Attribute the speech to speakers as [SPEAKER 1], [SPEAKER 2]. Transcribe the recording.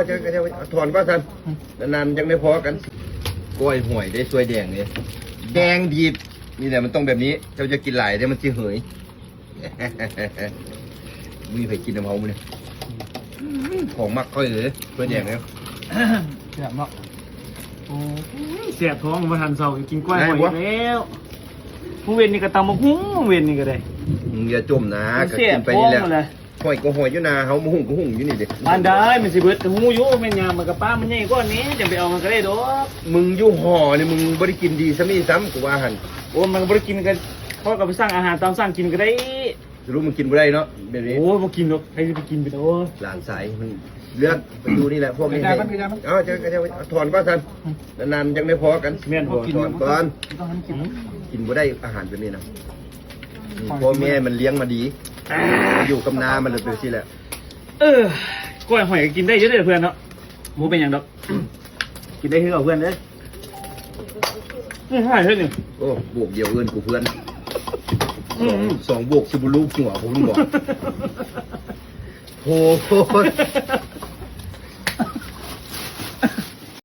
[SPEAKER 1] จะถอนก็ทันนานๆยังได้พอกันกล้วยห่วยได้สวยแดงเนี่ยแดงดีดนี่แหละมันต้องแบบนี้เจ้าจะกินหลายได้มันจะเหยมีใครกินน้ำเฮามั้ยของมักค่อยเลยสวยแดงแล้ว
[SPEAKER 2] เสียบเนาะโอ้เสียบท้องมาทันเสากินกล้วยหอยแล้วผู้เวนนี่ก็ตำมาหุ้งเวนนี่ก็ได้
[SPEAKER 1] อย่าจมนะก็กินไปนี่แหละหอยก็หอยอยู่นาเฮามาหุ่งก็หุ่งอยู่นี่เด็ก
[SPEAKER 2] มันได้มันสิเบิดหูอยู่แม่ยามมันกับป้ามันใหญ่กว่านี้จะไปเอามันก็ได้ดอก
[SPEAKER 1] มึงอยู่ห่อนี่มึงบ่ได้กินดีซ้ำนี่ซ้ำกูว่าหั่น
[SPEAKER 2] โอ้มันบ่ได้กินกันเขาก็ไปสร้างอาหารตามสร้างกินก็ได้
[SPEAKER 1] รู้มึงกินบ่ได้เนาะแบบนี้
[SPEAKER 2] โอ้บ่กินหรอกใครจะไปกินไปโอ้
[SPEAKER 1] หลานสายมันเลือดไปดูนี่แหละพวกนี้จะถอนก็ทันนานๆยังได้พอกัน
[SPEAKER 2] แม่นบ่
[SPEAKER 1] ถอนก่อนกินบ่ได้อาหารแบบนี้นะพ่อแม่มันเลี้ยงมาดีอยู่กับนามันเลยสิแหละ
[SPEAKER 2] กล้วยหอยกินได้เยอะเลยเพื่อนเนาะหมูเป็นอย่างดอกกินได้คือกับเพื่อนเด้ใช่เพื่อนนี่
[SPEAKER 1] โอ้บวกเดียวเอินกูเพื่อนสองบวกสิบุลูกหัวผมบอกโห